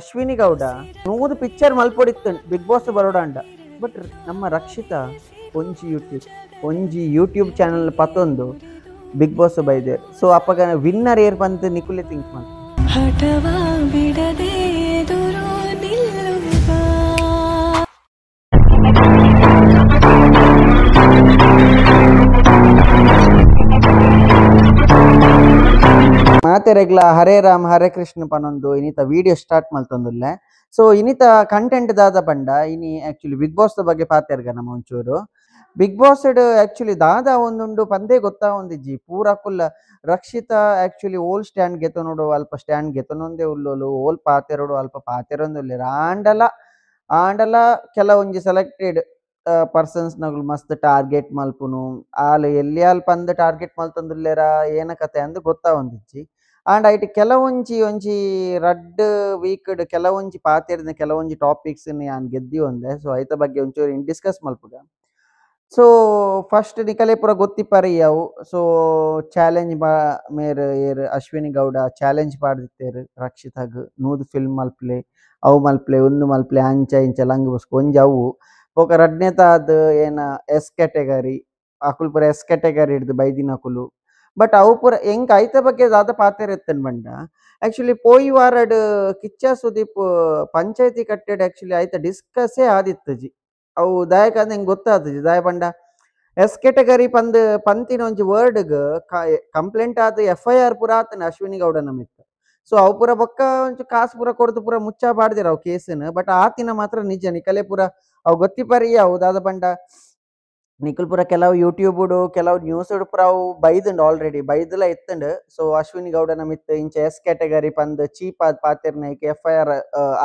ಅಶ್ವಿನಿ ಗೌಡ ನೂದು ಪಿಕ್ಚರ್ ಮಲ್ಪೊಡಿತ್ತು Bigg Boss ಬರೋಡ ಅಂಡ. ಬಟ್ ನಮ್ಮ ರಕ್ಷಿತಾ ಒಂಜಿ ಯೂಟ್ಯೂಬ್ ಚಾನಲ್ ಪತ್ತೊಂದು ಬಿಗ್ ಬಾಸ್ ಬೈದೆ. ಸೊ ಅಪ್ಪಗ ವಿನ್ನರ್ ಏರ್ ಬಂದು ನಿಕುಲೆ ಥಿಂಕ್ ಮಾಡಿ ಮಾತೆ ರೆಗ್ಲ ಹರೇ ರಾಮ್ ಹರೇ ಕೃಷ್ಣ ಪನೊಂದು ಇನ್ನಿತ ವಿಡಿಯೋ ಸ್ಟಾರ್ಟ್ ಮಲ್ತೊಂದುಲ್ಲೆ. ಸೊ ಇನ್ನಿತ ಕಂಟೆಂಟ್ ದಾದ ಪಂಡ ಇನಿ ಆಕ್ಚುಲಿ ಬಿಗ್ ಬಾಸ್ ಬಗ್ಗೆ ಪಾತೆರ್ಗ ನಮ್ಮ ಒಂಚೂರು ಬಿಗ್ ಬಾಸ್ ಆಕ್ಚುಲಿ ದಾದ ಒಂದುಂಡು ಪಂದೆ ಗೊತ್ತಾ ಒಂದಿಜ್ಜಿ ಪೂರ ಕುಲ್ಲ ರಕ್ಷಿತಾ ಆಕ್ಚುಲಿ ಓಲ್ ಸ್ಟ್ಯಾಂಡ್ ಗೆತನೋಡು ಅಲ್ಪ ಸ್ಟ್ಯಾಂಡ್ ಗೆತನೊಂದೇ ಉಲ್ಲೋಲು ಓಲ್ ಪಾತೆರೋಡು ಅಲ್ಪ ಪಾತೆರೊಂದುಲ್ಲೆರ್ ಆಂಡಲ ಕೆಲವೊಂಜಿ ಸೆಲೆಕ್ಟೆಡ್ ಪರ್ಸನ್ಸ್ ನಗಳು ಮಸ್ತ್ ಟಾರ್ಗೆಟ್ ಮಲ್ಪುನು ಆಲ್ ಎಲ್ಲಿ ಅಲ್ಪ ಅಂದ್ ಟಾರ್ಗೆಟ್ ಮಲ್ತೊಂದುಲ್ಲೆರ ಏನ ಕತೆ ಅಂದ್ ಗೊತ್ತಾ ಒಂದಿಜ್ಜಿ. ಆಂಡ್ ಐಟ್ ಕೆಲವೊಂಜಿ ರಡ್ ವೀಕ್ಡ್ ಕೆಲವೊಂಜಿ ಪಾತೆರ್ನ ಕೆಲವೊಂಜಿ ಟಾಪಿಕ್ಸ್ ಯಾನ್ ಗೆದ್ದಿ ಒಂದೆ. ಸೊ ಐತ ಬಗ್ಗೆ ಒಂಚೂರು ಇನ್ ಡಿಸ್ಕಸ್ ಮಲ್ಪುಗ. ಸೊ ಫಸ್ಟ್ ನಿಕಲೆ ಪೂರ ಗೊತ್ತಿಪ್ಪರಿ ಅವು. ಸೊ ಚಾಲೆಂಜ್ ಮೇರ್ ಏರ್ ಅಶ್ವಿನಿ ಗೌಡ ಚಾಲೆಂಜ್ ಪಾಡ್ದಿತ್ತೇರು ರಕ್ಷಿತಾಗ್ ನೂದು ಫಿಲ್ಮ್ ಮಲ್ಪ್ಲೆ ಅವು ಮಲ್ಪ್ಲೆ ಒಂದು ಮಲ್ಪ್ಲೆ ಅಂಚ ಇಂಚ ಲಂಗ್ ಬಸ್ಕು ಒಂಜಿ ಅವು ಬೊಕ ರಡ್ನೆತಾದ್ ಏನ ಎಸ್ ಕ್ಯಾಟಗರಿ ಅಕುಲ್ ಪೂರ ಎಸ್ ಕ್ಯಾಟಗರಿ ಹಿಡ್ದು ಬೈದಿನಕುಲು. ಬಟ್ ಅವು ಪೂರ ಎಂಕ್ ಐತ ಬಗ್ಗೆ ದಾದ ಪಾತೆರ್ ಎತ್ತನ್ ಬಂಡ ಆಕ್ಚುಲಿ ಪೋಯಿ ವಾರಡ್ ಕಿಚ್ಚ ಸುದೀಪ್ ಪಂಚಾಯತಿ ಕಟ್ಟೆಡ್ ಆಕ್ಚುಲಿ ಐತ ಡಿಸ್ಕಸ್ಸೇ ಆದಿತ್ತಜಿ ಅವು ದಾಯಕ ಅಂದ್ ಹೆಂಗ್ ಗೊತ್ತಾದಜಿ ದಾಯ ಪಂಡ ಎಸ್ ಕ್ಯಾಟಗರಿ ಪಂತಿನ ಒಂಜಿ ವರ್ಡ್ಗ್ ಕಂಪ್ಲೇಂಟ್ ಆದ್ FIR ಪೂರ ಆತನ ಅಶ್ವಿನಿ ಗೌಡನ ಮಿತ್ತ. ಸೊ ಅವು ಪೂರ ಬೊಕ್ಕ ಒಂಚೂರು ಕಾಸು ಪೂರ ಕೊಡ್ದು ಪೂರ ಮುಚ್ಚ ಪಾಡ್ದಿರ ಅವು ಕೇಸನ್. ಬಟ್ ಆತಿನ ಮಾತ್ರ ನಿಜ ನಿಕಲೆ ಪೂರ ಅವು ಗೊತ್ತಿಪ್ಪರಿ ಅವು ದಾದ ಪಂಡ ನಿಖಲ್ ಪೂರ ಕೆಲವು ಯೂಟ್ಯೂಬ್ ಕೆಲವು ನ್ಯೂಸ್ ಪೂರ ಅವು ಬೈದುಂಡು ಆಲ್ರೆಡಿ ಬೈದಲ ಎತ್ತಂಡು. ಸೊ ಅಶ್ವಿನಿ ಗೌಡನ ಮಿತ್ ಇಂಚ ಎಸ್ ಕ್ಯಾಟಗರಿ ಪಂದ್ ಚೀಪ್ ಆದ್ ಪಾತೆರ್ನೈಕ್ FIR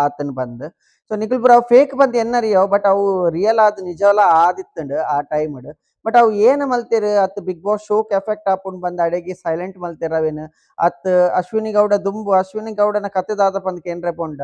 ಆತನ್ ಬಂದ್. ಸೊ ನಿಖಲ್ ಪೂರ ಅವು ಫೇಕ್ ಬಂದ್ ಎನ್ನರಿಯವು ಬಟ್ ಅವು ರಿಯಲ್ ಆದ್ ನಿಜವಲ್ಲ ಆದಿತ್ತಂಡು ಆ ಟೈಮ್ಡ್. ಬಟ್ ಅವು ಏನ್ ಮಲ್ತೇರು ಅತ್ ಬಿಗ್ ಬಾಸ್ ಶೋಕ್ ಎಫೆಕ್ಟ್ ಆಪುಂಡ್ ಬಂದ್ ಅಡೆಗೆ ಸೈಲೆಂಟ್ ಮಲ್ತೇರ ಅವೇನು ಅತ್ ಅಶ್ವಿನಿ ಗೌಡ ದುಂಬು ಅಶ್ವಿನಿ ಗೌಡನ ಕತೆ ದಾದ ಪಂದ್ ಕೇಂದ್ರ ಪೋಂಡ.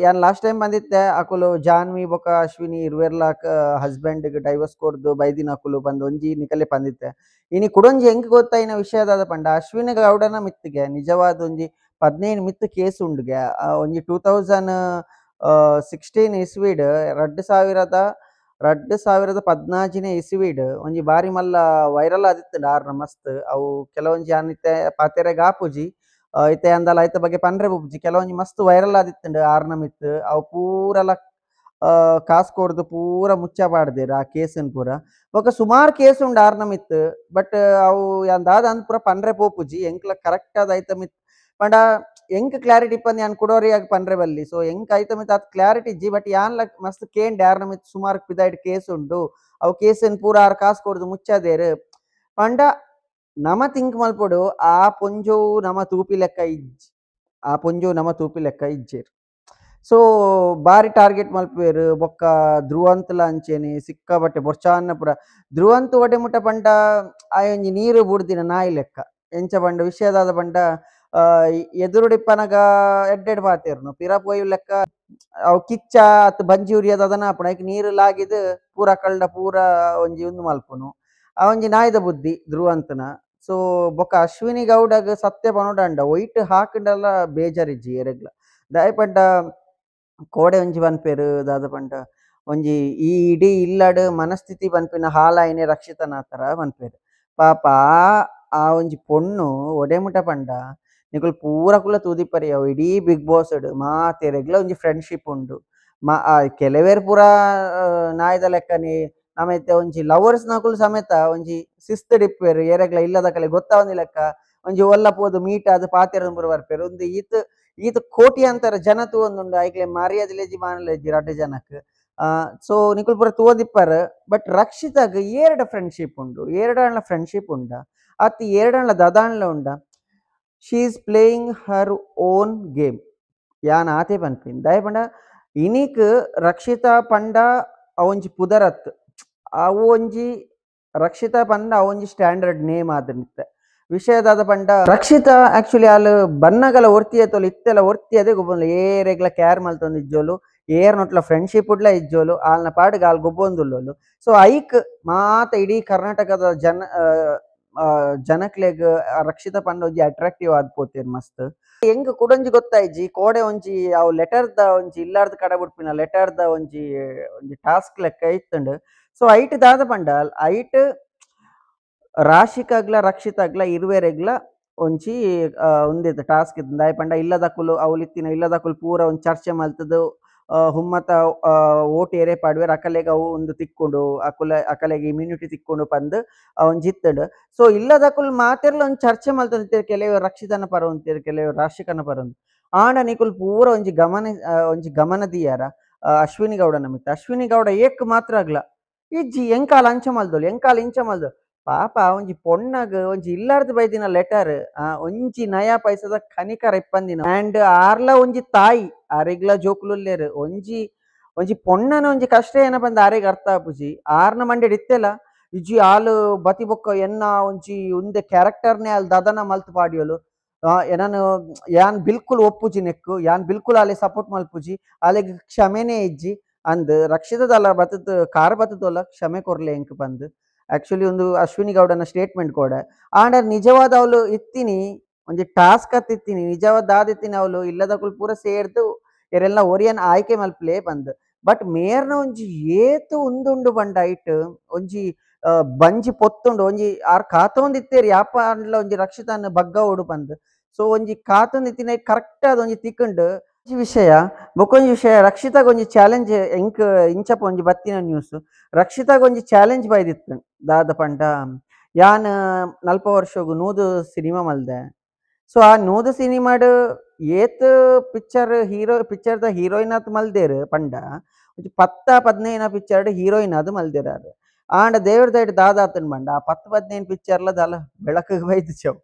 ಯಾನ್ ಲಾಸ್ಟ್ ಟೈಮ್ ಬಂದಿತ್ತೆ ಅಕುಲು ಜಾನ್ವಿ ಬೊಕ ಅಶ್ವಿನಿ ಇರುವೆರ್ಲಾಕ್ ಹಸ್ಬೆಂಡ್ ಡೈವರ್ಸ್ ಕೊಡ್ದು ಬೈದಿನ ಅಕುಲು ಬಂದು ಒಂಜಿ ನಿಕಲೆ ಪಂದಿತ್ತೆ. ಇನಿ ಕುಡೊಂಜಿ ಹೆಂಗ್ ಗೊತ್ತಾಯಿನ ವಿಷಯದಾದ ಪಂಡ ಅಶ್ವಿನಿ ಗೌಡನ ಮಿತ್ಗೆ ನಿಜವಾದ ಒಂಜಿ 15 ಮಿತ್ ಕೇಸ್ ಉಂಡ್ಗೆ ಒಂಜಿ 2016 ಇಸ್ವಿಡ್ 2014 ಇಸ್ವಿಡ್ ಒಂಜಿ ಬಾರಿ ಮಲ್ಲ ವೈರಲ್ ಆದಿತ್ತು ಆರ್ನ ಮಸ್ತ್ ಅವು ಕೆಲವೊಂಜಿ ಆನಿತ್ತೆ ಪಾತೆರೆಗ್ ಆಪುಜಿ ಐತೆ ಅಂದಲ ಐತ ಬಗ್ಗೆ ಪನ್ರೆ ಬುಬ್ಜಿ ಕೆಲವೊಂಜಿ ಮಸ್ತ್ ವೈರಲ್ ಆದಿತ್ತುಂಡು ಆರ್ನ ಮಿತ್ ಅವು ಪೂರಲ ಕಾಸ್ ಕೊಡ್ದು ಪೂರ ಮುಚ್ಚ ಪಾಡ್ದೇರು ಆ ಕೇಸನ್ ಪೂರ ಬೊಕ ಸುಮಾರು ಕೇಸ್ ಉಂಡು ಆರ್ನ ಮಿತ್. ಬಟ್ ಅವು ಯಾನ್ ದಾದ ಅಂದ್ ಪೂರ ಪನ್ರೆ ಪೋಪುಜಿ ಎಂಕ್ಲ ಕರೆಕ್ಟ್ ಆದ ಐತ ಮಿತ್ ಪಂಡ ಎಂಕ್ ಕ್ಲಾರಿಟಿ ಪಂದ್ ಯಾನ್ ಕುಡೋರಿಯಾಗ ಪನ್ರೆ ಬಲ್ಲಿ. ಸೊ ಎಂಕ್ ಐತ ಮಿತ್ ಅದ್ ಕ್ಲಾರಿಟಿ ಇಜ್ಜಿ ಬಟ್ ಯಾನ್ಲ ಮಸ್ತ್ ಕೇಂಡ್ ಯಾರ್ನ ಮಿತ್ ಸುಮಾರು ಪಿದಾಯ್ಡ್ ಕೇಸ್ ಉಂಡು ಅವು ಕೇಸನ್ ಪೂರ ಆರ್ ಕಾಸ್ ಕೊಡ್ದು ಮುಚ್ಚದೇರು ಪಂಡ ನಮ ತಿಂಕ್ ಮಲ್ಪೊಡು ಆ ಪೊಂಜೋವು ನಮ ತೂಪಿ ಲೆಕ್ಕ ಇಜ್ಜೇರು. ಸೊ ಬಾರಿ ಟಾರ್ಗೆಟ್ ಮಲ್ಪುವೆರು ಬೊಕ್ಕ ಧ್ರುವಂತಲ ಅಂಚೆನೆ ಸಿಕ್ಕಾಬಟ್ಟೆ ಬೊರ್ಚಾನ್ನ ಪೂರ ಧ್ರುವಂತ್ ಒಡೆ ಮುಟ್ಟ ಪಂಡ ಆಯೊಂಜಿ ನೀರು ಬುಡ್ದಿನ ನಾಯಿ ಲೆಕ್ಕ ಎಂಚ ಪಂಡ ವಿಷಯದಾದ ಪಂಡ ಎದುರುಡಿಪ್ಪನಗ ಎಡ್ಡೆಡ್ ಪಾತೆರ್ನು ಪಿರ ಪೋಯು ಲೆಕ್ಕ ಅವು ಕಿಚ್ಚ ಅತ್ ಬಂಜಿ ಉರಿಯದ ಅದನ್ನ ಆಪುಣ ಐಕ್ ನೀರು ಲಾಗಿದ್ ಪೂರ ಕಳ್ಳ ಪೂರ ಒಂಜಿ ಉಂದು ಮಲ್ಪುನು ಆ ಒಂಜಿ ನಾಯ್ದ ಬುದ್ಧಿ ಧ್ರುವಂತನ. ಸೊ ಬೊಕ್ಕ ಅಶ್ವಿನಿ ಗೌಡಗ್ ಸತ್ಯ ಪನೋಡಂಡ ಒಯ್ಟ್ ಹಾಕಂಡಲ್ಲ ಬೇಜಾರಿಜ್ಜಿ ಎರೆಗ್ಲ ದಾಯ ಪಂಡ ಕೋಡೆ ಒಂಜಿ ಪನ್ಪೆರ್ ದಾದ ಪಂಡ ಒಂಜಿ ಈ ಇಡೀ ಇಲ್ಲಡ್ ಮನಸ್ಥಿತಿ ಪನ್ಪಿನ ಹಾಲಾಯಿನೆ ರಕ್ಷಿತನ ತರ ಪನ್ಪೆರ್ ಪಾಪ ಆ ಒಂಜಿ ಪೊಣ್ಣು ಒಡೆಮುಟ ಪಂಡ ನಿಕುಲು ಪೂರ ಕುಲ್ಲ ತೂದಿಪ್ಪರಿ ಅವು ಇಡೀ ಬಿಗ್ ಬಾಸ್ ಮಾತೆರೆಗ್ಲ ಒಂಜಿ ಫ್ರೆಂಡ್ಶಿಪ್ ಉಂಡು ಕೆಲವೇರ್ ಪೂರ ನಾಯ್ದ ಲೆಕ್ಕನೆ ನಮೈತೆ ಒಂಜಿ ಲವರ್ಸ್ ನಕುಲು ಸಮೇತ ಒಂಜಿ ಸಿಸ್ತ್ ಡಿಪ್ಪೆರ್ ಎರೆಗ್ಲ ಇಲ್ಲದ ಕಲೆ ಗೊತ್ತಾವೊಂದಿ ಲೆಕ್ಕ ಒಂಜಿ ಒಲ್ಲ ಪೋದು ಮೀಟ್ ಆದ್ ಪಾತೆರ ಪೂರ ಬರ್ಪೆರ್ ಒಂದು ಈತ್ ಕೋಟ್ಯಾಂತರ ಜನ ತೂವೊಂದುಂಡು ಐಕ್ಲೆ ಮರ್ಯಾದೆಲೆಜಿ ಮಾನಲೆಜಿ ರಡ್ಡ್ ಜನಕ್. ಸೊ ನಿಕುಲ್ ಪೂರ ತೂವದಿಪ್ಪರ್ ಬಟ್ ರಕ್ಷಿತಾಗ್ ಏರ್ಡ ಫ್ರೆಂಡ್ಶಿಪ್ ಉಂಡು ಏರ್ಡಾಂಡ್ಲ ಫ್ರೆಂಡ್ಶಿಪ್ ಉಂಡ ಅತ್ ಏರ್ಡಾಂಡ್ಲ ದದಾಂಡ್ಲ ಉಂಡ she is playing Har own game ಯಾನ್ ಆತೆ ಪನ್ಪಿನ್ ದಾಯ ಪಂಡ ಇನಿಕ್ ರಕ್ಷಿತಾ ಪಂಡ ಅವೊಂಜಿ ಪುದರತ್ ಅವು ಒಂಜಿ ರಕ್ಷಿತಾ ಪಂಡ ಅವೊಂಜಿ ಸ್ಟ್ಯಾಂಡರ್ಡ್ ನೇಮ್ ಆದನಿತ್ತೆ ವಿಷಯದಾದ ಪಂಡ ರಕ್ಷಿತಾ ಆಕ್ಚುಲಿ ಆಲ್ ಬನ್ನಗಲ ಒರ್ತಿಯತೋಲು ಇತ್ತೆಲ ಒರ್ತಿಯದೆ ಗೊಬ್ಬೊಂದು ಏರೆಗ್ಲ ಕ್ಯಾರ್ ಮಲ್ತೊಂದು ಇಜ್ಜೋಲು ಏರ್ನೊಟ್ಲ ಫ್ರೆಂಡ್ಶಿಪ್ ಉಡ್ಲ ಇಜ್ಜೋಲು ಆಲ್ನ ಪಾಡ್ಗೆ ಆಲ್ ಗೊಬ್ಬೊಂದುಲ್ಲೋಲು. ಸೊ ಐಕ್ ಮಾತ ಇಡೀ ಕರ್ನಾಟಕದ ಜನಕ್ಲೆಗ್ ರಕ್ಷಿತ ಪಂಡ ಒಂಜಿ ಅಟ್ರಾಕ್ಟಿವ್ ಆದ್ಪೋತೇರ್ ಮಸ್ತ್ ಎಂಕ್ ಕುಡೊಂಜಿ ಗೊತ್ತಾಯ್ಜಿ ಕೋಡೆ ಒಂಜಿ ಅವು ಲೆಟರ್ದ ಒಂಜಿ ಇಲ್ಲಾರ್ದ್ ಕಡ ಬುಡ್ಪಿನ ಲೆಟರ್ದ ಒಂಜಿ ಒಂಜಿ ಟಾಸ್ಕ್ ಲೆಕ್ಕ ಇತ್ತುಂಡು. ಸೊ ಐಟ್ ದಾದ ಪಂಡ ಐಟ್ ರಾಶಿಕಾಗ್ಲ ರಕ್ಷಿತಾಗ್ಲ ಇರುವೆರೆಗ್ಲ ಒಂಜಿ ಉಂದೆತ ಟಾಸ್ಕ್ ಇತ್ತು ದಾಯೆ ಪಂಡ ಇಲ್ಲದಕುಲು ಅವ್ಲಿತ್ತಿನ ಇಲ್ಲದಕುಲು ಪೂರ ಒಂಜಿ ಚರ್ಚೆ ಮಲ್ತುದು ಹುಮ್ಮತ ಓಟ್ ಏರೆ ಪಾಡ್ವೆರ್ ಅಕಲೆಗ್ ಅವು ಉಂದು ತಿಕ್ಕೊಂಡು ಅಕಲೆಗ್ ಇಮ್ಯುನಿಟಿ ತಿಕ್ಕೊಂಡು ಪಂದ್ ಅವನ್ ಜಿತ್ತುಂಡು. ಸೊ ಇಲ್ಲದಕುಲ್ ಮಾತೆರ್ಲ ಒಂಜಿ ಚರ್ಚೆ ಮಲ್ತೊಂದಿತ್ತೆರ್ ಕೆಲವೆರ್ ರಕ್ಷಿತನ ಪರ ಉಂತೆರ್ ಕೆಲವೆರ್ ರಾಶಿಕನ ಪರ ಉಂದು ಆಂಡ ನಿಕುಲ್ ಪೂರ ಒಂಜಿ ಗಮನ ದಿಯಾರ ಅಶ್ವಿನಿ ಗೌಡನ ಮಿತ್ತ ಅಶ್ವಿನಿ ಗೌಡ ಏಕ್ ಮಾತ್ರ ಆಗ್ಲ ಇಜ್ಜಿ ಎಂಕಾಲ ಅಂಚ ಮಲ್ದೊಲು ಎಂಕಾಲ ಇಂಚ ಮಲ್ದೊಲು ಪಾಪ ಒಂಜಿ ಪೊಣ್ಣಗ್ ಒಂಜಿ ಇಲ್ಲಾರ್ದ್ ಬೈದಿನ ಲೆಟರ್ ಒಂಜಿ ನಯಾ ಪೈಸದ ಕನಿಕರ ಇಪ್ಪಂದಿನ ಆಂಡ್ ಆರ್ಲ ಒಂಜಿ ತಾಯಿ ಆರೆಗ್ಲ ಜೋಕುಲುಲ್ಲೆರ್ ಒಂಜಿ ಪೊಣ್ಣನ ಒಂಜಿ ಕಷ್ಟ ಏನ ಬಂದ ಆರೆಗ್ ಅರ್ಥ ಆಪುಜಿ ಆರ್ನ ಮಂಡೆಡ್ ಇತ್ತೆಲ ಇಜ್ಜಿ ಆಲು ಬತಿ ಬೊಕ್ಕ ಎನ್ನ ಒಂಜಿ ಉಂದೆ ಕ್ಯಾರೆಕ್ಟರ್ನೆ ಆಲ್ ದದನ ಮಲ್ತು ಪಾಡಿಯೋಲು ಎನನ್ ಯಾನ್ ಬಿಲ್ಕುಲ್ ಒಪ್ಪುಜಿ ನೆಕ್ಕು ಯಾನ್ ಬಿಲ್ಕುಲ್ ಆಲೆ ಸಪೋರ್ಟ್ ಮಲ್ಪುಜಿ ಆಲೆಗ್ ಕ್ಷಮೆನೇ ಇಜ್ಜಿ ಅಂದ್ ರಕ್ಷಿತದಲ್ಲ ಬತ್ತದ ಕಾರ್ ಬತ್ತದಲ್ಲ ಕ್ಷಮೆ ಕೊರ್ಲೆ ಎಂಕ್ ಬಂದ್ ಆಕ್ಚುಲಿ ಒಂದು ಅಶ್ವಿನಿ ಗೌಡನ ಸ್ಟೇಟ್ಮೆಂಟ್ ಕೊಡ ಆಂಡ ನಿಜವಾದ ಅವಳು ಇತ್ತಿನಿ ಒಂಜಿ ಟಾಸ್ಕ್ ಅತ್ ಇತ್ತಿನಿ ನಿಜವಾದ ದಾದಿತ್ತಿನಿ ಅವಳು ಇಲ್ಲದಕುಲ್ ಪೂರ ಸೇರ್ದು ಎರೆಲ್ಲ ಒರಿಯನ್ ಆಯ್ಕೆ ಮಲ್ಪಲೇ ಬಂದ್ ಬಟ್ ಮೇರ್ನ ಒಂಜಿ ಏತು ಉಂದುಂಡು ಬಂಡ ಐಟ್ ಒಂಜಿ ಬಂಜಿ ಪೊತ್ತುಂಡು ಒಂಜಿ ಆರ್ ಕಾತೊಂದಿತ್ತೇರಿ ಯಾಪ ಅಂಡ್ಲ ಒಂಜಿ ರಕ್ಷಿತನ ಬಗ್ಗ ಓಡು ಬಂದ್ ಸೊ ಒಂಜಿ ಕಾತೊಂದಿತ್ತಿನ ಕರೆಕ್ಟ್ ಅದ ಒಂಜಿ ತಿಕ್ಕುಂಡು ವಿಷಯ ಬೊಕೊಂಜಿ ವಿಷಯ ರಕ್ಷಿತಾಗ ಒಂಜಿ ಚಾಲೆಂಜ್ ಎಂಕ್ ಇಂಚಪ್ಪ ಒಂಜಿ ಬತ್ತಿನ ನ್ಯೂಸ್ ರಕ್ಷಿತಾಗ ಒಂಜಿ ಚಾಲೆಂಜ್ ಬೈದಿತ್ತು ದಾದ ಪಂಡ ಯಾನ್ ನಲ್ಪ ವರ್ಷಗು ನೂದು ಸಿನಿಮಾ ಮಲ್ದೆ ಸೊ ಆ ನೂದು ಸಿನಿಮಾಡ್ ಏತ್ ಪಿಕ್ಚರ್ದ ಹೀರೋಯಿನ್ ಆತ್ ಮಲ್ದೇರ್ ಪಂಡ ಒಂಜಿ 10-15 ಪಿಕ್ಚರ್ಡ್ ಹೀರೋಯಿನ್ ಆದ್ ಮಲ್ದೆರಾರ್ ಆಂಡ ದೇವ್ರ ದೈಡ್ ದಾದ ಆತನ್ ಬಂಡ ಆ 10-15 ಪಿಕ್ಚರ್ಲ ದಾಲ ಬೆಳಕಿಗೆ ಬೈದು ಚವ್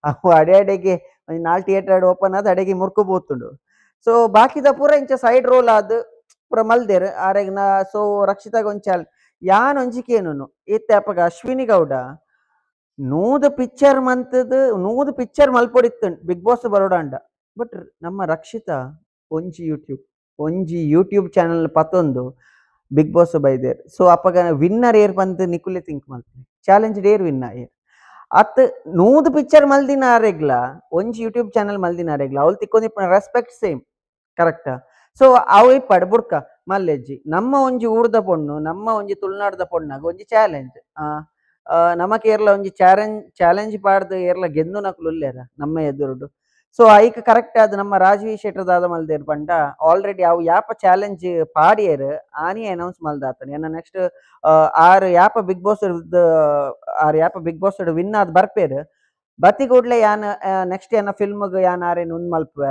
ಅವು ಅಡೆಗೆ ಒಂಜಿ 4 ಥಿಯೇಟರ್ ಓಪನ್ ಆದ್ ಅಡೆಗೆ ಮುರ್ಕು ಬೋತುಂಡು. ಸೊ ಬಾಕಿದ ಪೂರ ಇಂಚ ಸೈಡ್ ರೋಲ್ ಆದ್ ಪೂರ ಮಲ್ದೇರ್ ಆರೆಗ್ ಸೊ ರಕ್ಷಿತಾಗ ಒಂಜಿ ಚಾಲೆಂಜ್ ಯಾನ್ ಒಂಜಿಕೇನು ಇತ್ತೆ ಅಪ್ಪಗ ಅಶ್ವಿನಿ ಗೌಡ ನೂದು ಪಿಕ್ಚರ್ ಮಲ್ಪೊಡಿತ್ತು ಬಿಗ್ ಬಾಸ್ ಬರೋಡಾಂಡ ಬಟ್ ನಮ್ಮ ರಕ್ಷಿತ ಒಂಜಿ ಯೂಟ್ಯೂಬ್ ಚಾನಲ್ ಪತ್ತೊಂದು ಬಿಗ್ ಬಾಸ್ ಬೈದೇರ್ ಸೊ ಅಪ್ಪಗ ವಿನ್ನರ್ ಏರ್ ಬಂದ್ ನಿಕುಲೆ ತಿಂಕ್ ಮಲ್ಪೆ ಚಾಲೆಂಜ್ ಏರ್ ವಿನ್ ಏರ್ ಅತ್ ನೂದು ಪಿಕ್ಚರ್ ಮಲ್ದಿನ ಆರೆಗ್ಲ ಒಂಜಿ ಯೂಟ್ಯೂಬ್ ಚಾನಲ್ ಮಲ್ದಿನ ಆರೆಗ್ಲ ಅವ್ಲು ತಿಕ್ಕೊಂದಿಪ್ಪ ರೆಸ್ಪೆಕ್ಟ್ ಸೇಮ್ ಕರೆಕ್ಟಾ. ಸೊ ಅವು ಇಪ್ಪಡ್ ಬುಡ್ಕ ಮಲ್ಲೆಜ್ಜಿ ನಮ್ಮ ಒಂಜಿ ಊರ್ದ ಪೊಣ್ಣು ನಮ್ಮ ಒಂಜಿ ತುಳುನಾಡ್ದ ಪೊಣ್ಣಾಗ ಒಂಜಿ ಚಾಲೆಂಜ್ ನಮಕ್ ಏರ್ಲ ಒಂಜಿ ಚಾಲೆಂಜ್ ಪಾಡ್ದು ಏರ್ಲ ಗೆಂದು ನಕುಲು ಉಲ್ಲೇರ ನಮ್ಮ ಎದುರುಡು. ಸೊ ಐಕ್ ಕರೆಕ್ಟ್ ಆದ್ ನಮ್ಮ ರಾಜವಿ ಶೆಟ್ಟರ್ದಾದ ಮಲ್ದೇರ್ ಪಂಡ ಆಲ್ರೆಡಿ ಅವು ಯಾಪ ಚಾಲೆಂಜ್ ಪಾಡಿಯೇರ್ ಆನಿ ಅನೌನ್ಸ್ ಮಲ್ದಾತನ್ ಏನ ನೆಕ್ಸ್ಟ್ ಆರ್ ಯಾಪ ಬಿಗ್ ಬಾಸ್ ವಿನ್ ಆದ್ ಬರ್ಪೇರ್ ಬತ್ತಿಗೂಡ್ಲೆ ಯಾನ್ ನೆಕ್ಸ್ಟ್ ಏನ ಫಿಲ್ಮ್ಗ್ ಯಾನ್ ಆರೇನ್ ಉಂದ್ ಮಲ್ಪೆ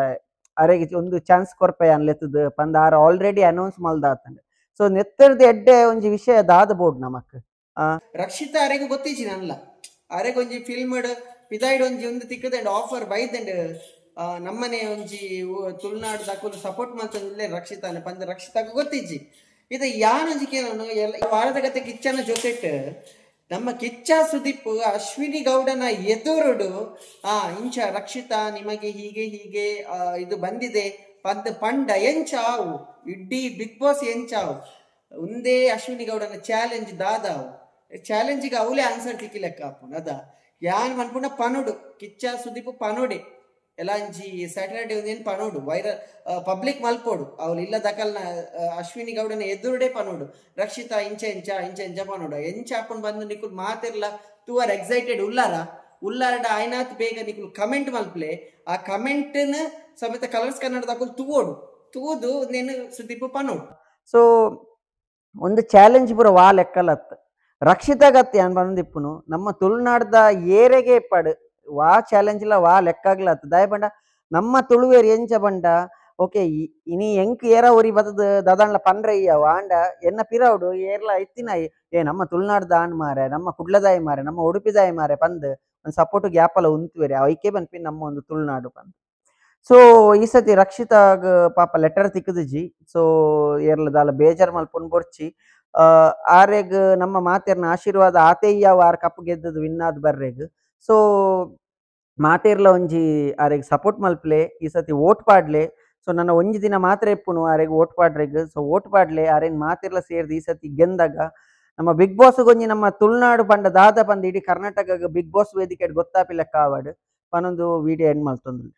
ಅರೆಗೆ ಒಂದು ಚಾನ್ಸ್ ಕೊರ್ಪೆ ಅನ್ಲೆತ್ತದ ಪಂದ ಆರ್ ಆಲ್ರೆಡಿ ಅನೌನ್ಸ್ ಮಲ್ದಾತಂಡ್. ಸೊ ನೆತ್ತರ್ದ ಎಡ್ಡೆ ಒಂಜಿ ವಿಷಯ ದಾದ ಬೋಡ್ ನಮಕ್ ರಕ್ಷಿತ ಅರೆಗೆ ಗೊತ್ತಿಜಿ ನನ್ಲ ಅರೆಗೆ ಒಂಜಿ ಫಿಲ್ಮ್ ಪಿದಾಯ್ಡ್ ಒಂಜಿ ಒಂದು ತಿಕ್ಕದಂಡ್ ಆಫರ್ ಬೈದಂಡ್ ನಮ್ಮನೆ ಒಂಜಿ ತುಳುನಾಡು ದಕುಲು ಸಪೋರ್ಟ್ ಮಾಡ್ತಂದಿಲ್ಲ ರಕ್ಷಿತಾನೆ ಪಂದ ರಕ್ಷಿತಾಗ ಗೊತ್ತಿಜ್ಜಿ ಇದ ಯಾನ್ ಒಂಜಿ ಕೇಳೋನು ವಾರದ ಕತೆ ಕಿಚ್ಚನ ಜೊತೆಟ್ ನಮ್ಮ ಕಿಚ್ಚ ಸುದೀಪ್ ಅಶ್ವಿನಿ ಗೌಡನ ಎದುರುಡು ಇಂಚ ರಕ್ಷಿತಾ ನಿಮಗೆ ಹೀಗೆ ಇದು ಬಂದಿದೆ ಪಂಡ ಎಂಚಾವು ಇಡ್ಡಿ ಬಿಗ್ ಬಾಸ್ ಎಂಚಾವು ಒಂದೇ ಅಶ್ವಿನಿ ಗೌಡನ ಚಾಲೆಂಜ್ ದಾದಾವು ಚಾಲೆಂಜಿಗೆ ಅವಲೇ ಆನ್ಸರ್ ತಿಕ್ಕಿಲೆಕ್ಕ ಹಾಪುಂಡು ಅದ ಯಾನ್ ಮನ್ಪುಂಡ ಪನುಡು ಕಿಚ್ಚ ಸುದೀಪ್ ಪನುಡೆ ಎಲಾಂಜಿ ಸ್ಯಾಟರ್ಡೆ ಒಂದೇನು ಪನೋಡು ವೈರಲ್ ಪಬ್ಲಿಕ್ ಮಲ್ಪೋಡು ಅವ್ಲು ಇಲ್ಲ ದಕಲ್ನ ಅಶ್ವಿನಿ ಗೌಡನ ಎದುರುಡೆ ಪನೋಡು ರಕ್ಷಿತಾ ಇಂಚ ಪನೋಡು ಎಂಚ ಹಾಕೊಂಡು ಬಂದು ನಿಕುಲ್ ಮಾತಿರ್ಲ ತೂವರ್ ಎಕ್ಸೈಟೆಡ್ ಉಲ್ಲಾರಡ ಆಯ್ನಾತ್ ಬೇಗ ನಿಕುಲ್ ಕಮೆಂಟ್ ಮಲ್ಪಲೆ ಆ ಕಮೆಂಟ್ನ ಸಮೇತ ಕಲರ್ಸ್ ಕನ್ನಡ ದಕುಲ್ ತೂದು ನೇನು ಸುದೀಪ್ ಪನೋಡು. ಸೊ ಒಂದು ಚಾಲೆಂಜ್ ಪೂರ ವಾ ಲೆಕ್ಕಲತ್ ರಕ್ಷಿತಾಗತ್ತೆ ಅನ್ ಬಂದಿಪ್ಪುನು ನಮ್ಮ ತುಳುನಾಡ್ದ ಏರೆಗೆ ಪಡ್ ವಾ ಚಾಲೆಂಜ್ ಲ ವಾ ಲೆಕ್ಕಾಗ್ಲತ್ ದಾಯ ಬಂಡ ನಮ್ಮ ತುಳುವೇರ್ ಎಂಚ ಬಂಡ ಓಕೆ ಇನಿ ಎಂಕ್ ಏರ ಒರಿ ಬತ್ತದ ದದಾಂಡ್ಲ ಪಂಡ್ರಯ್ಯ ಆಂಡ ಎನ್ನ ಪಿರವುಡು ಏರ್ಲ ಇತ್ತಿನ ನಮ್ಮ ತುಳುನಾಡ್ದ ಆಣ್ ಮಾರೆ ನಮ್ಮ ಕುಡ್ಲದಾಯಿ ಮಾರೆ ನಮ್ಮ ಉಡುಪಿದಾಯಿ ಮಾರೆ ಪಂದ್ ಒಂದು ಸಪೋರ್ಟ್ ಗ್ಯಾಪಲ ಉಂತುವೆರೆ ಅವೈಕೆ ಬನ್ಪಿ ನಮ್ಮ ಒಂದು ತುಳುನಾಡು ಪಂದ್. ಸೊ ಈ ಸತಿ ರಕ್ಷಿತಾಗ ಪಾಪ ಲೆಟರ್ ತಿಕ್ಕದಿಜಿ ಸೊ ಏರ್ಲ ದಾಲ ಬೇಜಾರ್ ಮಲ್ಪೊಂದು ಬೊರ್ಚಿ ಆರೆಗ್ ನಮ್ಮ ಮಾತೆರ್ನ ಆಶೀರ್ವಾದ ಆತೆಯ್ಯಾವ ಆರ್ ಕಪ್ ಗೆದ್ದದು ವಿನ್ ಆದ್ ಬರ್ರೆಗ್. ಸೊ ಮಾತೆರ್ಲ ಒಂಜಿ ಆರೆಗ್ ಸಪೋರ್ಟ್ ಮಲ್ಪಲೆ ಈ ಸತಿ ಓಟ್ ಪಾಡ್ಲೆ. ಸೊ ನನ್ನ ಒಂಜಿ ದಿನ ಮಾತ್ರ ಎಪ್ಪುನು ಆರೆಗ್ ಓಟ್ ಪಾಡ್ರೆಗ್. ಸೊ ಓಟ್ ಪಾಡ್ಲೆ ಆರೆನ್ ಮಾತೆರ್ಲ ಸೇರ್ದು ಈ ಸತಿ ಗೆಂದಾಗ ನಮ್ಮ ಬಿಗ್ ಬಾಸ್ ಗೊಂಜಿ ನಮ್ಮ ತುಳುನಾಡು ಪಂಡ ದಾದ ಪಂದ್ ಇಡೀ ಕರ್ನಾಟಕ ಬಿಗ್ ಬಾಸ್ ವೇದಿಕೆ ಗೊತ್ತಾಪಿಲ್ಲ ಕಾವಡ್ ಪನೊಂದು ವಿಡಿಯೋ ಎಂಡ್ ಮಲ್ತೊಂದುಲ್ಲೆ.